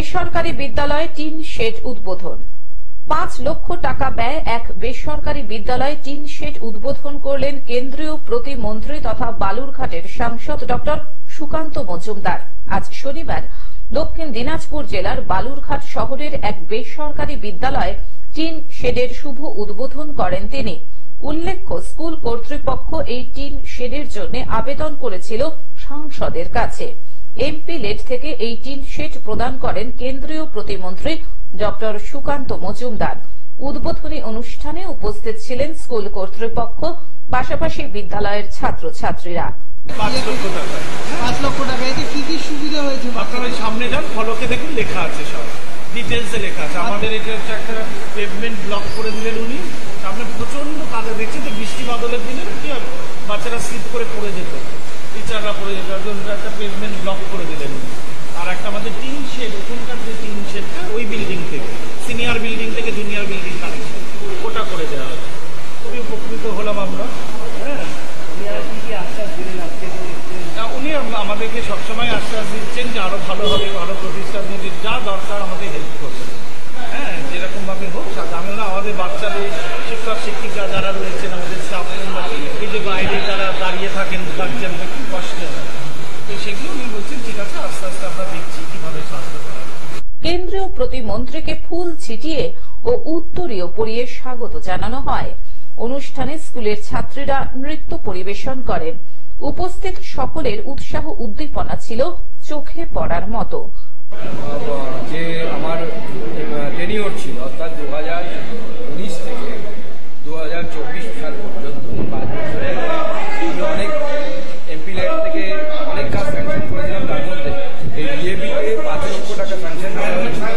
বেসরকারি বিদ্যালয়ে tin shed উদ্বোধন। 5 লক্ষ টাকা ব্যয়ে এক বেসরকারি বিদ্যালয়ে টিন শেড উদ্বোধন করলেন কেন্দ্রীয় প্রতিমন্ত্রী তথা বালুরঘাটের সাংসদ ডক্টর সুকান্ত মজুমদার। আজ শনিবার দক্ষিণ দিনাজপুর জেলার বালুরঘাট শহরের এক বেসরকারি বিদ্যালয়ে টিন শেডের শুভ উদ্বোধন করেন তিনি। উল্লেখ্য, স্কুল কর্তৃপক্ষ এই টিন শেডের জন্য আবেদন করেছিল সাংসদের কাছে। এমপি লেড থেকে এই টিন শেড প্রদান করেন কেন্দ্রীয় প্রতিমন্ত্রী ডক্টর সুকান্ত মজুমদার। উদ্বোধনী অনুষ্ঠানে উপস্থিত ছিলেন স্কুল কর্তৃপক্ষ, পাশাপাশি বিদ্যালয়ের ছাত্রছাত্রীরা। 5 লক্ষ টাকা এতে কি কি সুবিধা হয়েছে? আপনারা সামনে যান, ফলকে দেখুন লেখা আছে, সব ডিটেলসে লেখা আছে। আমাদের এটা হচ্ছে একটা পেভমেন্ট ব্লক করে দিলেন উনি। সামনে প্রচন্ড কাদা দেখছি তো, বৃষ্টি বাদলের দিনে কি হবে, বাচ্চারা স্লিপ করে পড়ে যেত, টিচাররা পড়ে যেত, একটা পেভমেন্ট ব্লক করে দিলেন উনি। আর একটা আমাদের টিন শেড, ওখানকার যে টিন শেডটা ওই বিল্ডিং থেকে, সিনিয়র বিল্ডিং থেকে জুনিয়র বিল্ডিং কানেকশন, ওটা করে দেওয়া হয়েছে। খুবই উপকৃত হলাম আমরা। হ্যাঁ, উনি আমাদেরকে সবসময় আশ্বাস দিচ্ছেন যে আরো ভালো হবে, আরো প্রতিষ্ঠান যা দরকার আমাদের হেল্প করবেন। হ্যাঁ, যেরকম ভাবে হোক, আমরা আমাদের বাচ্চাদের শিক্ষক শিক্ষিকা যারা রয়েছেন, আমাদের স্টাফ মেম্বার, এই যে বাইরে তারা দাঁড়িয়ে থাকেন, বাচ্চাদের খুব কষ্ট হয়, তো সেগুলো উনি বলছেন ঠিক আছে, আস্তে আস্তে আমরা দেখছি কিভাবে সাহায্য করা। কেন্দ্রীয় প্রতিমন্ত্রীকে ফুল ছিটিয়ে ও উত্তরীয় পরিয়ে স্বাগত জানানো হয়। অনুষ্ঠানে স্কুলের ছাত্রীরা নৃত্য পরিবেশন করেন। উপস্থিত সকলের উৎসাহ উদ্দীপনা ছিল চোখে পড়ার মতো। যে আমার টেনিওর ছিল, অর্থাৎ 2019 থেকে 2024 সাল পর্যন্ত 5 বছরে আমি অনেক এমপি লেড থেকে অনেক কাজ স্যাংশন করেছিলাম। তার মধ্যে এই ডিএবিতে 5 লক্ষ টাকা স্যাংশন করা হয়েছিল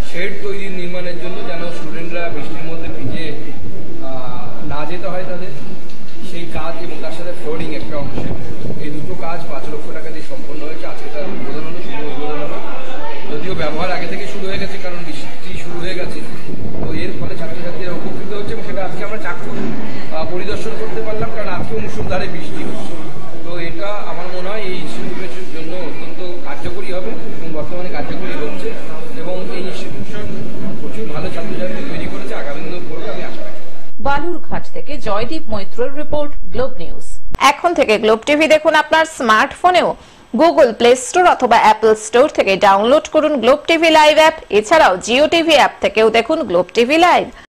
শেড তৈরি নির্মাণের জন্য, যেন স্টুডেন্টরা বৃষ্টির মধ্যে ভিজে না যেতে হয় তাদের, সেই কাজ এবং তার সাথে ফ্লোরিং একটা অংশ, এই দুটো কাজ 5 লক্ষ টাকা দিয়ে সম্পন্ন হয়েছে। আজকে তার উদ্বোধন হলো, শুভ উদ্বোধন হলো। যদিও ব্যবহার আগে থেকে শুরু হয়ে গেছে, কারণ বৃষ্টি শুরু হয়ে গেছে, তো এর ফলে ছাত্রছাত্রীরা উপকৃত হচ্ছে এবং সেটা আজকে আমরা চাক্ষুষ পরিদর্শন করতে পারলাম, কারণ আজকেও মুষলধারে বৃষ্টি হচ্ছে। তো এটা আমার মনে হয় এই ইনস্টিটিউটের জন্য অত্যন্ত কার্যকরী হবে এবং বর্তমানে কার্যকরী হচ্ছে, এবং এই ইনস্টিটিউশন প্রচুর ভালো ছাত্রছাত্রী তৈরি করেছে, আগামী দিনেও করবে আমি আশা রাখি। বালুরঘাট থেকে জয়দীপ মৈত্রের রিপোর্ট, গ্লোব নিউজ। এখন থেকে গ্লোব টিভি দেখুন আপনার স্মার্টফোনেও। গুগল প্লে স্টোর অথবা অ্যাপল স্টোর থেকে ডাউনলোড করুন গ্লোব টিভি লাইভ অ্যাপ। এছাড়াও জিও টিভি অ্যাপ থেকেও দেখুন গ্লোব টিভি লাইভ।